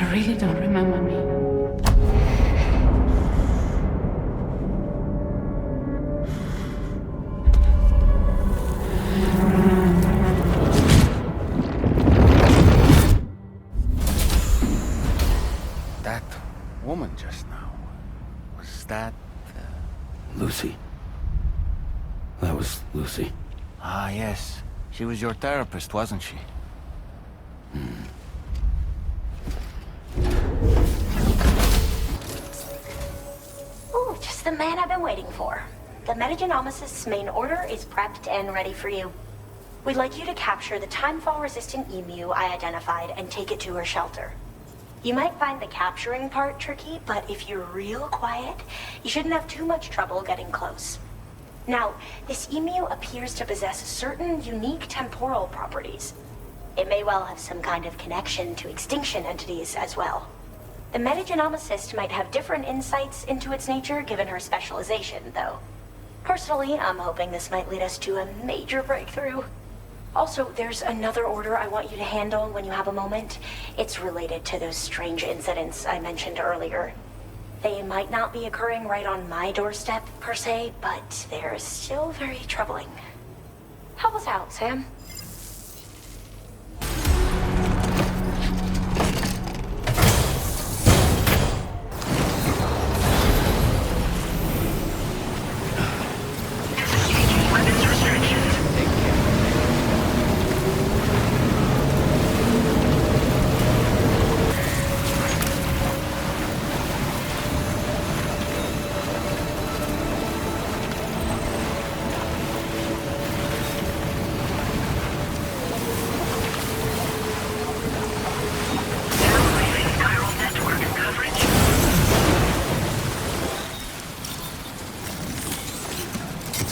You really don't remember me. That woman just now, was that... Lucy. That was Lucy. Ah, yes. She was your therapist, wasn't she? Ooh, just the man I've been waiting for. The Metagenomicist's main order is prepped and ready for you. We'd like you to capture the timefall-resistant emu I identified and take it to her shelter. You might find the capturing part tricky, but if you're real quiet, you shouldn't have too much trouble getting close. Now, this emu appears to possess certain unique temporal properties. It may well have some kind of connection to extinction entities as well. The Metagenomicist might have different insights into its nature given her specialization, though. Personally, I'm hoping this might lead us to a major breakthrough. Also, there's another order I want you to handle when you have a moment. It's related to those strange incidents I mentioned earlier. They might not be occurring right on my doorstep, per se, but they're still very troubling. Help us out, Sam.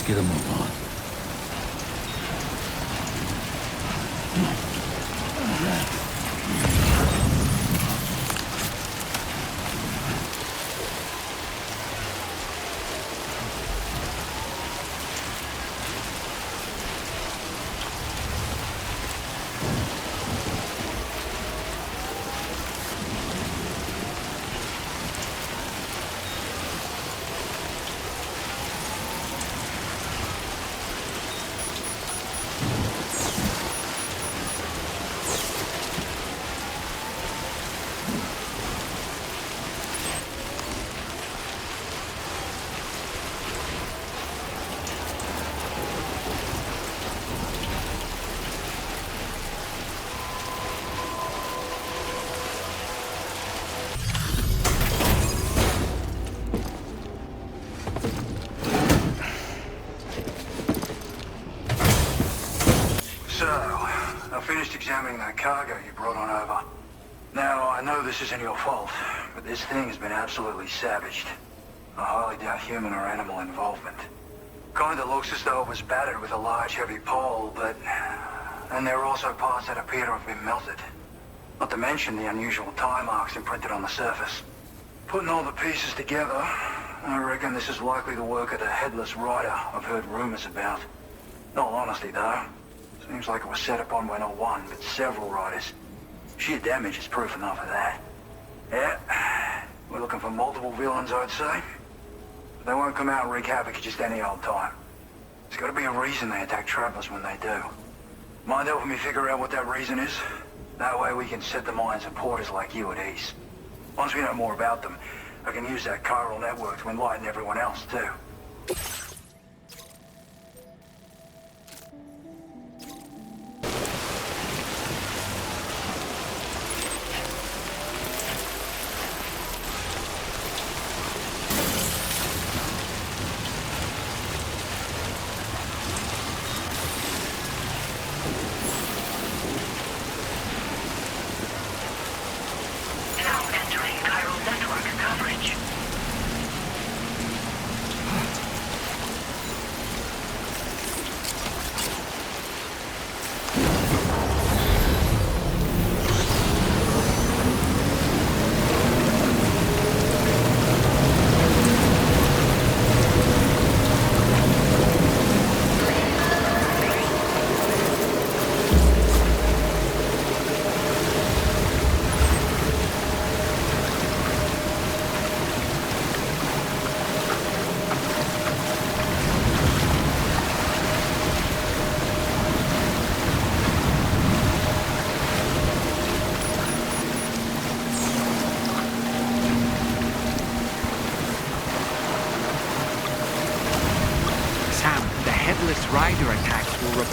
Get a move on. Examining that cargo you brought on over. Now, I know this isn't your fault, but this thing has been absolutely savaged. I highly doubt human or animal involvement. Kinda looks as though it was battered with a large heavy pole, but... And there are also parts that appear to have been melted. Not to mention the unusual tie marks imprinted on the surface. Putting all the pieces together, I reckon this is likely the work of the headless rider I've heard rumors about. In all honesty, though, seems like it was set upon by not one, but several riders. Sheer damage is proof enough of that. Yeah, we're looking for multiple villains, I'd say. But they won't come out and wreak havoc at just any old time. There's got to be a reason they attack travelers when they do. Mind helping me figure out what that reason is? That way we can set the minds of porters like you at ease. Once we know more about them, I can use that chiral network to enlighten everyone else, too.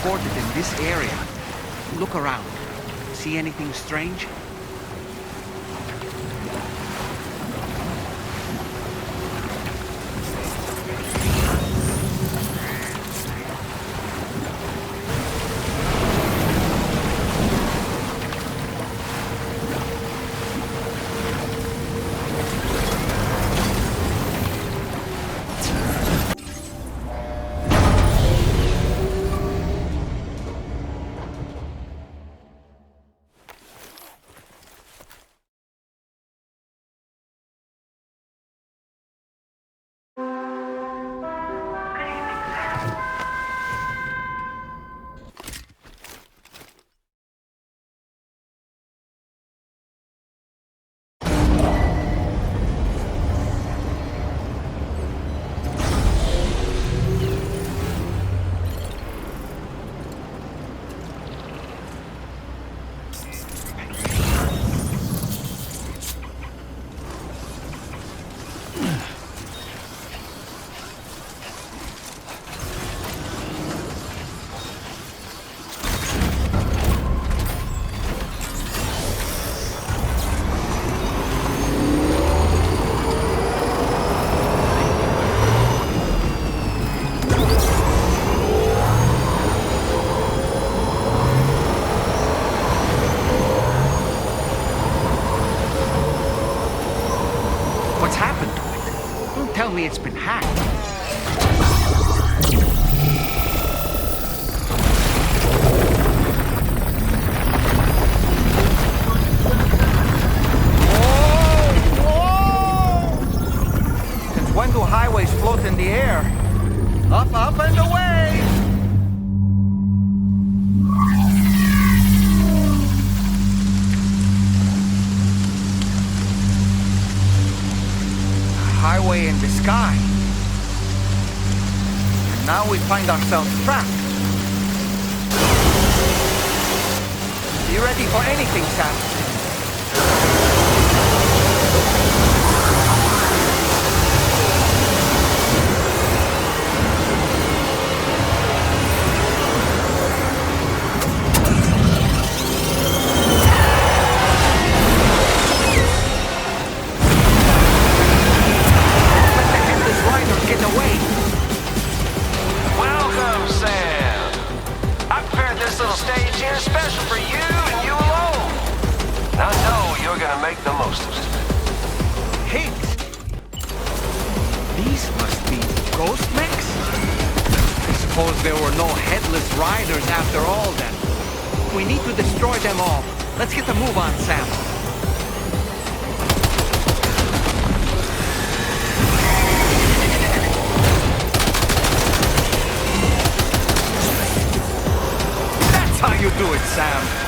reported in this area. Look around. See anything strange? Tell me it's been hacked. Whoa! Since when do highways float in the air? Up, up, and away! Highway in the sky. And now we find ourselves trapped. Be ready for anything, Sam. There were no headless riders after all then. We need to destroy them all. Let's get a move on, Sam. That's how you do it, Sam.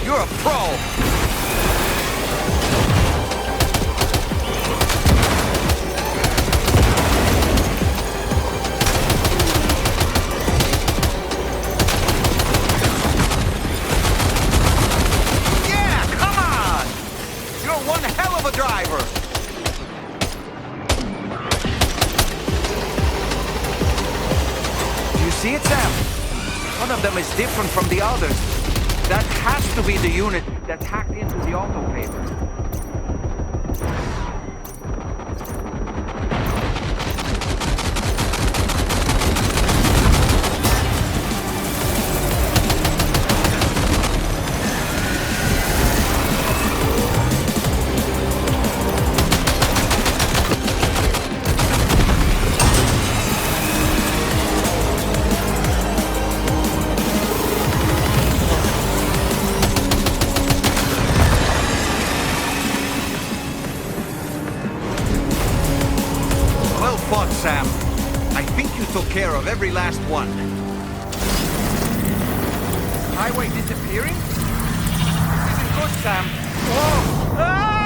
You're a pro! Yeah, come on! You're one hell of a driver! Do you see it, Sam? One of them is different from the others. That has to be the unit that's hacked into the autopilot. Sam. I think you took care of every last one. Highway disappearing? This isn't good, Sam. Whoa! Ah!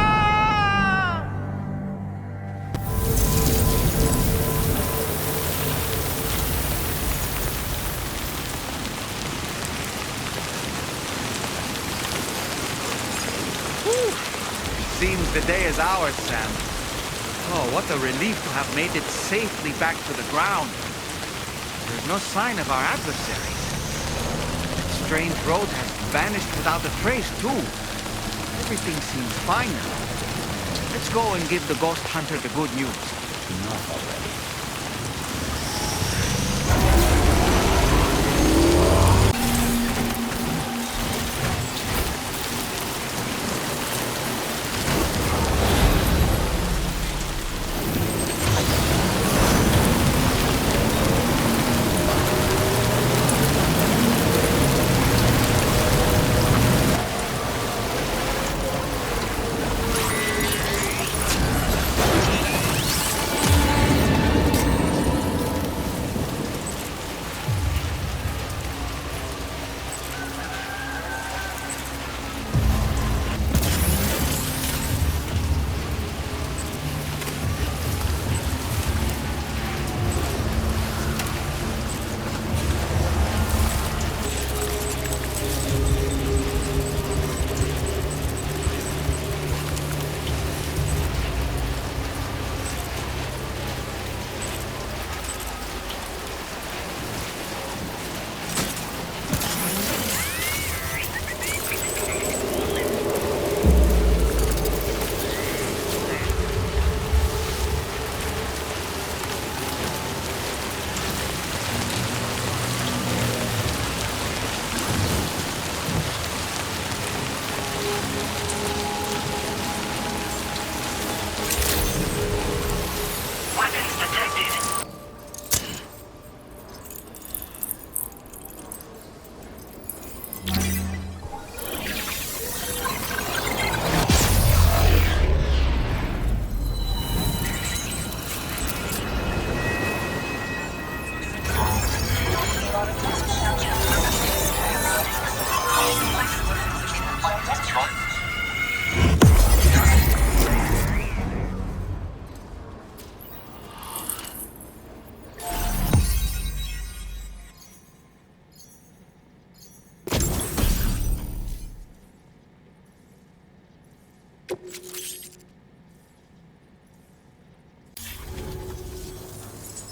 Seems the day is ours, Sam. Oh, what a relief to have made it safely back to the ground. There's no sign of our adversaries. That strange road has vanished without a trace, too. Everything seems fine now. Let's go and give the ghost hunter the good news. Enough already.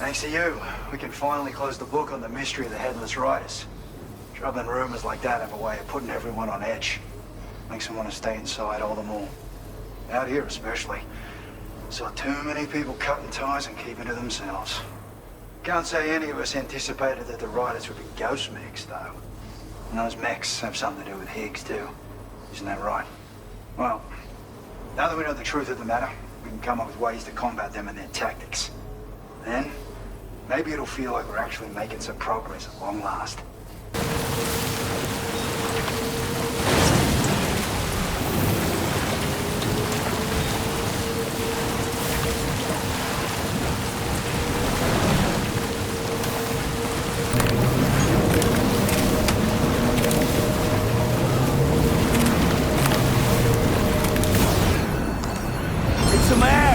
Thanks to you, we can finally close the book on the mystery of the Headless Riders. Troubling rumors like that have a way of putting everyone on edge. Makes them want to stay inside all the more. Out here especially. Saw too many people cutting ties and keeping to themselves. Can't say any of us anticipated that the Riders would be ghost mechs, though. And those mechs have something to do with Higgs, too. Isn't that right? Well, now that we know the truth of the matter, we can come up with ways to combat them and their tactics. Then, maybe it'll feel like we're actually making some progress at long last. Get some air!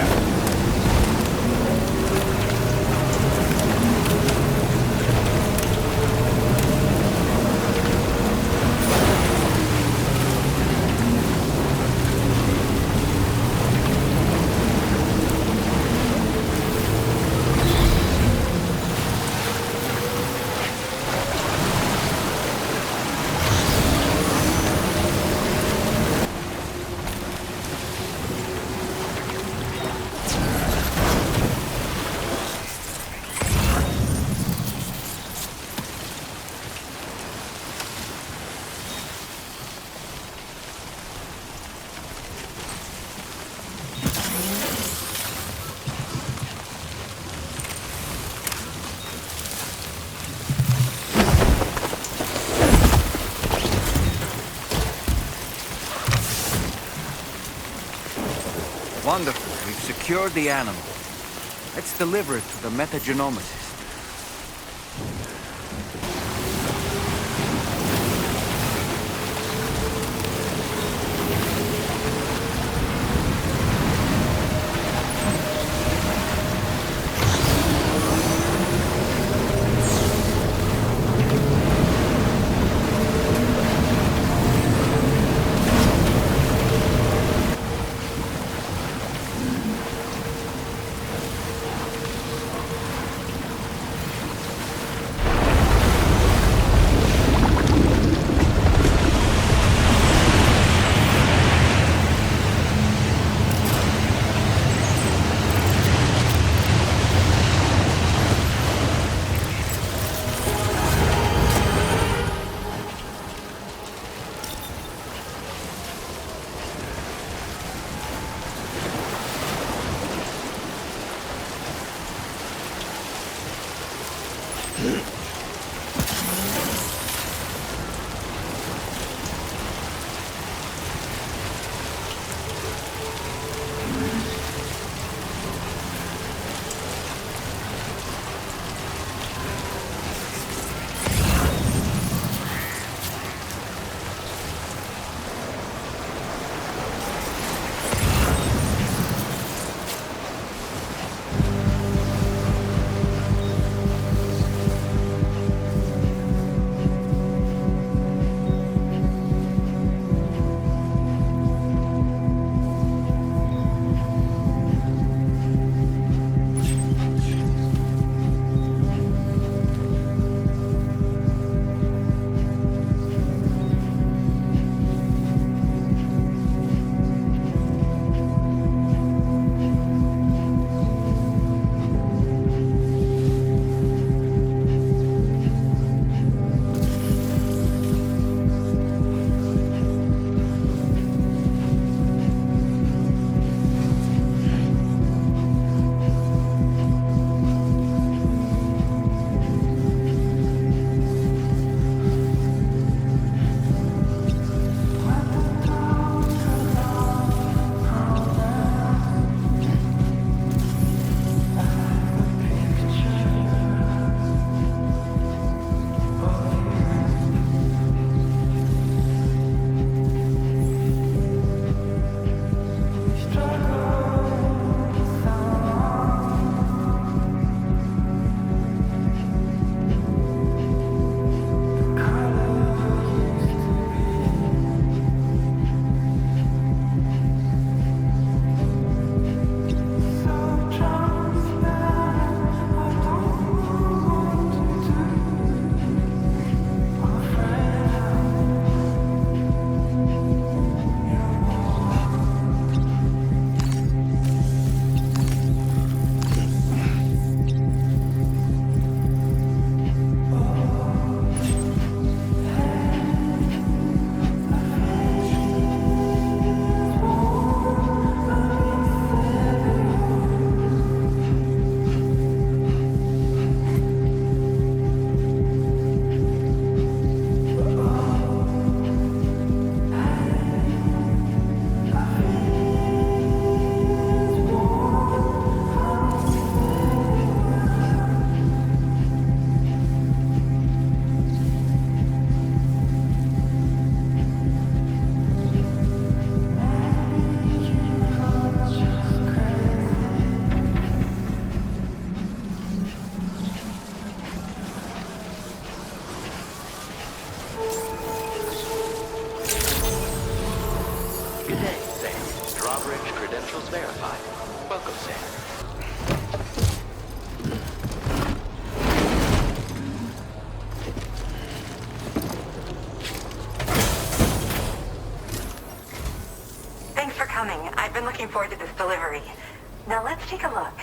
Wonderful. We've secured the animal. Let's deliver it to the metagenomicist. Bridge credentials verified. Welcome, Sam. Thanks for coming. I've been looking forward to this delivery. Now let's take a look.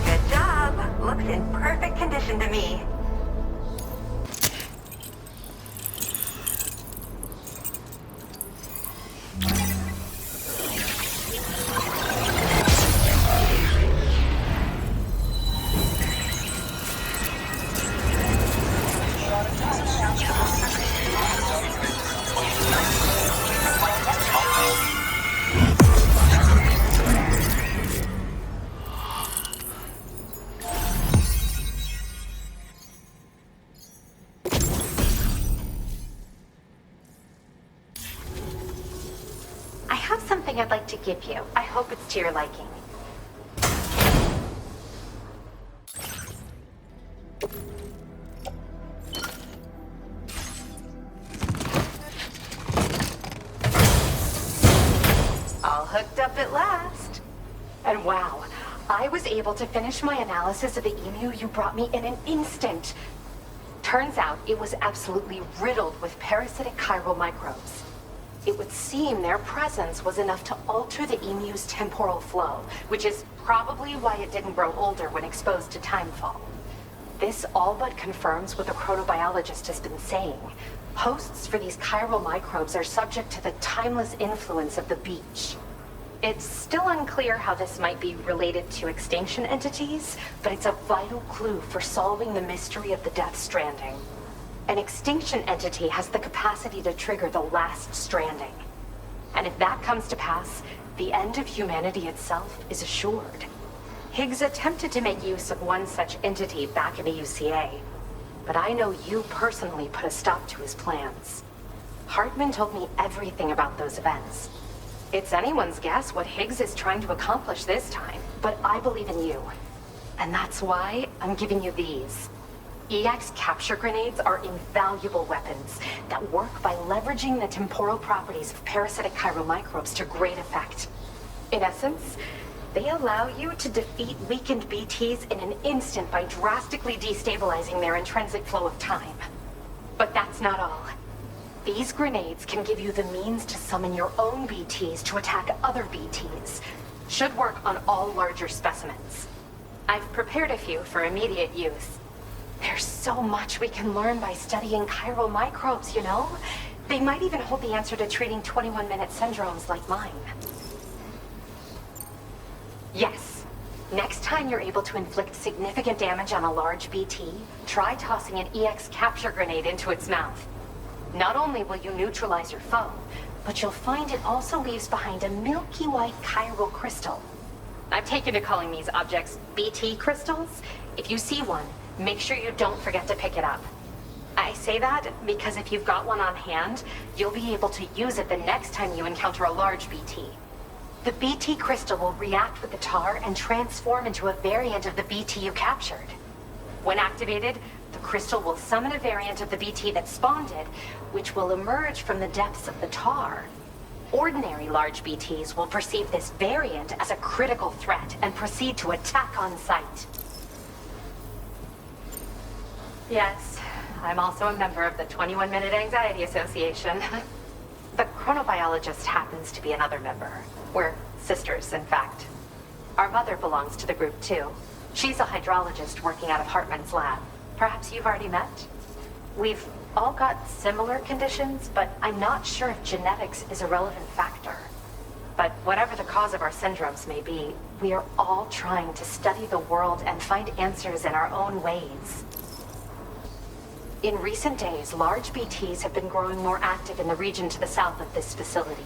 Good job. Looks in perfect condition to me. I have something I'd like to give you. I hope it's to your liking. All hooked up at last. And wow, I was able to finish my analysis of the emu you brought me in an instant. Turns out it was absolutely riddled with parasitic chiral microbes. It would seem their presence was enough to alter the emu's temporal flow, which is probably why it didn't grow older when exposed to timefall. This all but confirms what the chronobiologist has been saying. Hosts for these chiral microbes are subject to the timeless influence of the beach. It's still unclear how this might be related to extinction entities, but it's a vital clue for solving the mystery of the Death Stranding. An extinction entity has the capacity to trigger the last stranding. And if that comes to pass, the end of humanity itself is assured. Higgs attempted to make use of one such entity back in the UCA, but I know you personally put a stop to his plans. Hartman told me everything about those events. It's anyone's guess what Higgs is trying to accomplish this time, but I believe in you. And that's why I'm giving you these. EX capture grenades are invaluable weapons that work by leveraging the temporal properties of parasitic chiral microbes to great effect. In essence, they allow you to defeat weakened BTs in an instant by drastically destabilizing their intrinsic flow of time. But that's not all. These grenades can give you the means to summon your own BTs to attack other BTs. Should work on all larger specimens. I've prepared a few for immediate use. There's so much we can learn by studying chiral microbes, you know? They might even hold the answer to treating 21-minute syndromes like mine. Yes. Next time you're able to inflict significant damage on a large BT, try tossing an EX capture grenade into its mouth. Not only will you neutralize your foe, but you'll find it also leaves behind a milky white chiral crystal. I've taken to calling these objects BT crystals. If you see one, make sure you don't forget to pick it up. I say that because if you've got one on hand, you'll be able to use it the next time you encounter a large BT. The BT crystal will react with the tar and transform into a variant of the BT you captured. When activated, the crystal will summon a variant of the BT that spawned it, which will emerge from the depths of the tar. Ordinary large BTs will perceive this variant as a critical threat and proceed to attack on sight. Yes, I'm also a member of the 21-Minute Anxiety Association. The chronobiologist happens to be another member. We're sisters, in fact. Our mother belongs to the group, too. She's a hydrologist working out of Hartman's lab. Perhaps you've already met? We've all got similar conditions, but I'm not sure if genetics is a relevant factor. But whatever the cause of our syndromes may be, we are all trying to study the world and find answers in our own ways. In recent days, large BTs have been growing more active in the region to the south of this facility.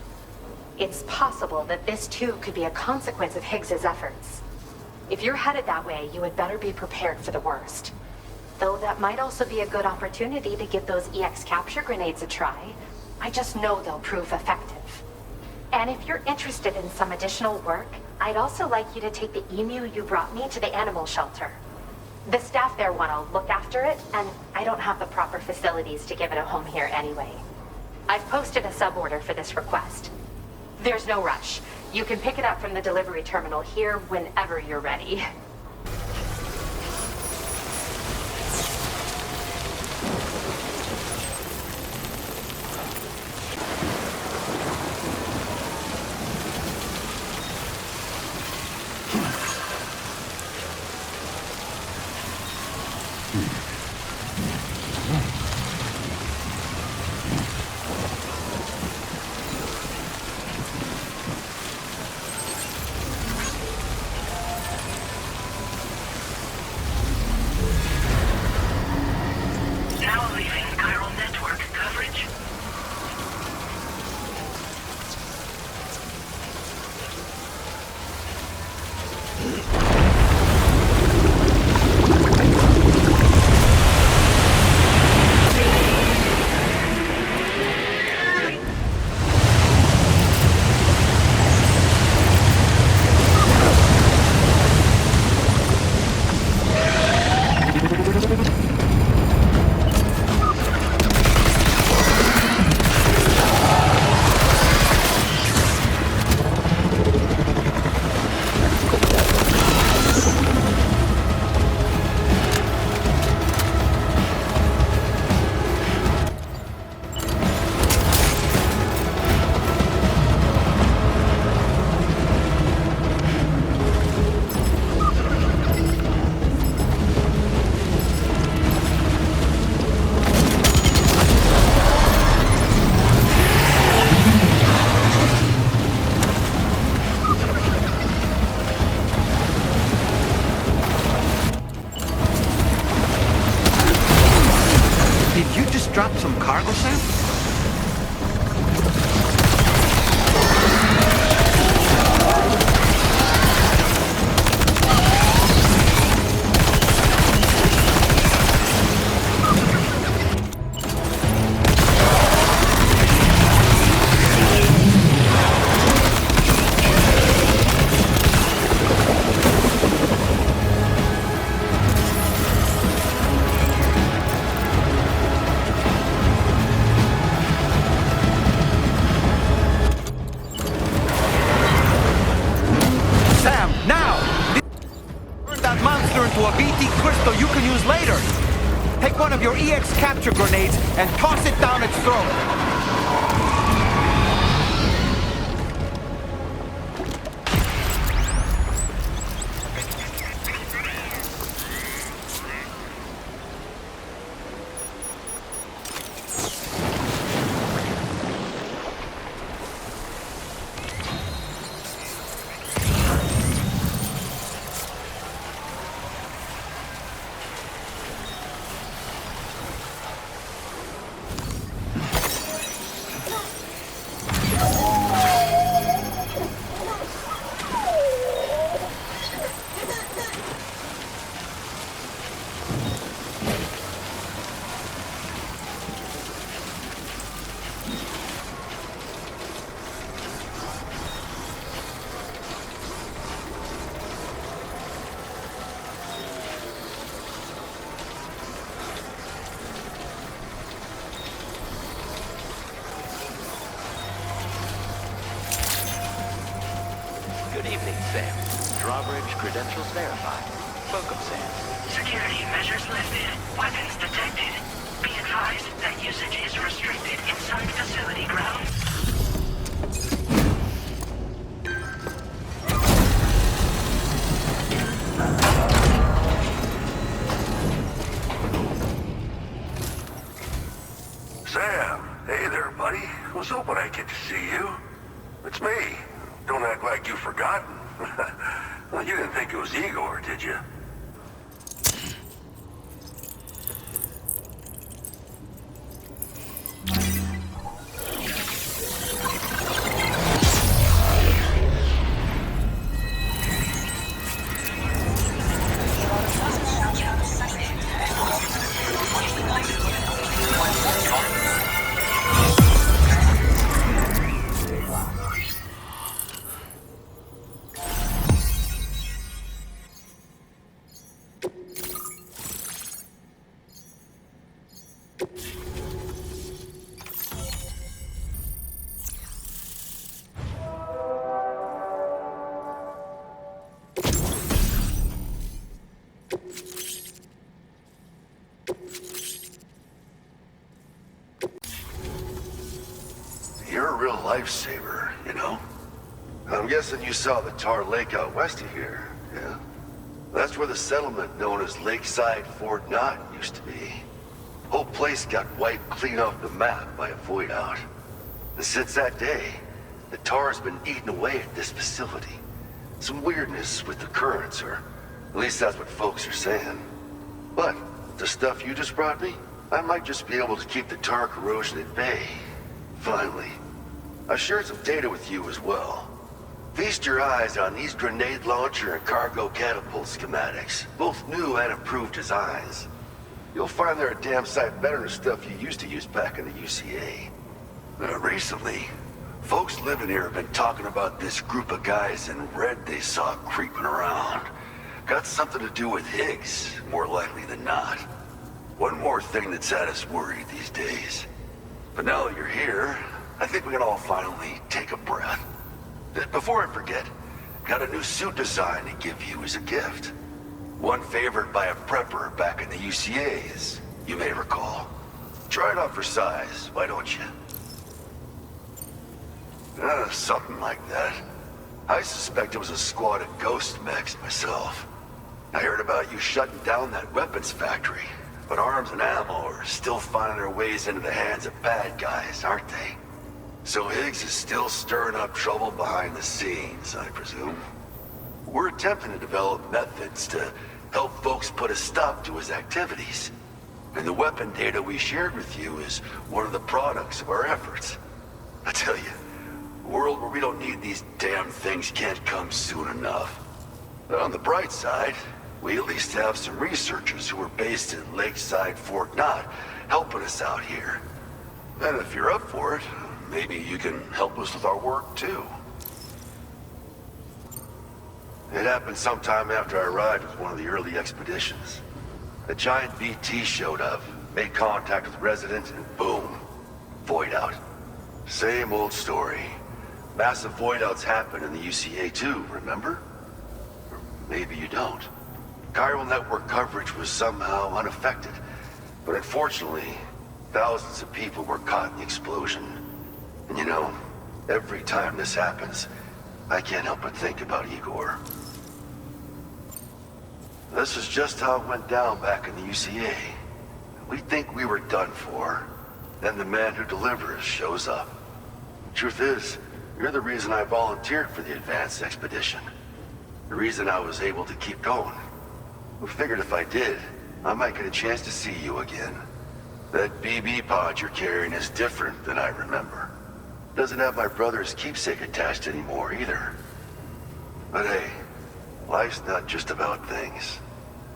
It's possible that this too could be a consequence of Higgs's efforts. If you're headed that way, you had better be prepared for the worst. Though that might also be a good opportunity to give those EX capture grenades a try. I just know they'll prove effective. And if you're interested in some additional work, I'd also like you to take the emu you brought me to the animal shelter. The staff there want to look after it, and I don't have the proper facilities to give it a home here anyway. I've posted a sub-order for this request. There's no rush. You can pick it up from the delivery terminal here whenever you're ready. Drop some cargo, Sam? Capture grenades and toss it down its throat. Sam. Drawbridge credentials verified. Welcome, Sam. Security measures lifted. Weapons detected. Be advised that usage is restricted inside facility grounds. Sam, hey there, buddy. I was hoping I'd get to see you. It's me. Don't act like you've forgotten. Well, you didn't think it was Igor, did you? You're a real lifesaver, you know? I'm guessing you saw the Tar Lake out west of here, yeah? That's where the settlement known as Lakeside Fort Knott used to be. Whole place got wiped clean off the map by a void out. And since that day, the Tar's been eating away at this facility. Some weirdness with the currents, or at least that's what folks are saying. But the stuff you just brought me, I might just be able to keep the Tar corrosion at bay. Finally. I shared some data with you as well. Feast your eyes on these grenade launcher and cargo catapult schematics, both new and improved designs. You'll find they're a damn sight better than stuff you used to use back in the UCA. Recently, folks living here have been talking about this group of guys in red they saw creeping around. Got something to do with Higgs, more likely than not. One more thing that's had us worried these days. But now that you're here, I think we can all finally take a breath. Before I forget, got a new suit design to give you as a gift. One favored by a prepper back in the UCA, as you may recall. Try it on for size, why don't you? Something like that. I suspect it was a squad of ghost mechs myself. I heard about you shutting down that weapons factory, but arms and ammo are still finding their ways into the hands of bad guys, aren't they? So Higgs is still stirring up trouble behind the scenes, I presume. We're attempting to develop methods to help folks put a stop to his activities. And the weapon data we shared with you is one of the products of our efforts. I tell you, a world where we don't need these damn things can't come soon enough. But on the bright side, we at least have some researchers who are based in Lakeside Fort Knott helping us out here. And if you're up for it, maybe you can help us with our work too. It happened sometime after I arrived with one of the early expeditions. A giant BT showed up, made contact with residents, and boom, void out. Same old story. Massive void outs happen in the UCA too, remember? Or maybe you don't. Chiral network coverage was somehow unaffected, but unfortunately, thousands of people were caught in the explosion. And you know, every time this happens, I can't help but think about Igor. This is just how it went down back in the UCA. We think we were done for. Then the man who delivers shows up. Truth is, you're the reason I volunteered for the advanced expedition. The reason I was able to keep going. I figured if I did, I might get a chance to see you again. That BB pod you're carrying is different than I remember. Doesn't have my brother's keepsake attached anymore either. But hey, life's not just about things.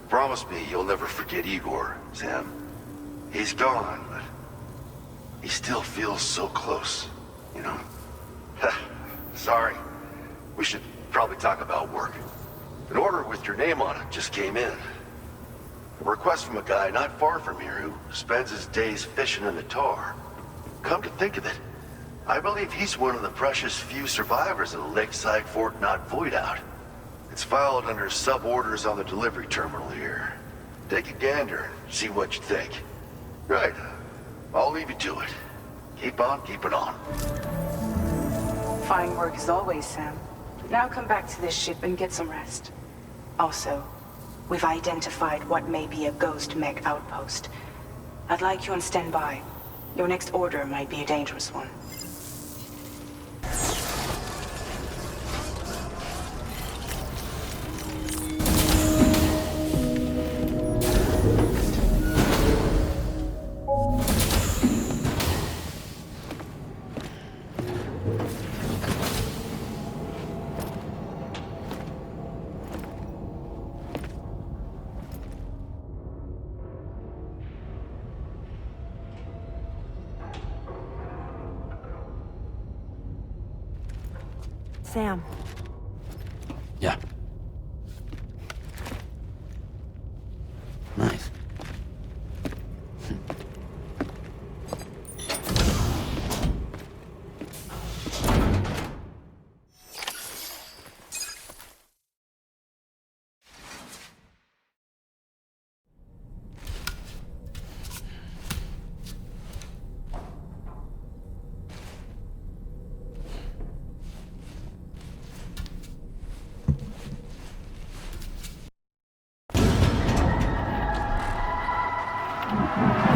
Promise me you'll never forget Igor, Sam. He's gone, but he still feels so close, you know? Sorry. We should probably talk about work. An order with your name on it just came in. A request from a guy not far from here who spends his days fishing in the tar. Come to think of it, I believe he's one of the precious few survivors of the Lakeside Fort Knott void out. It's filed under sub-orders on the delivery terminal here. Take a gander and see what you think. Right. I'll leave you to it. Keep on keeping on. Fine work as always, Sam. Now come back to this ship and get some rest. Also, we've identified what may be a ghost mech outpost. I'd like you on standby. Your next order might be a dangerous one. Sam. Yeah. Nice. Sam.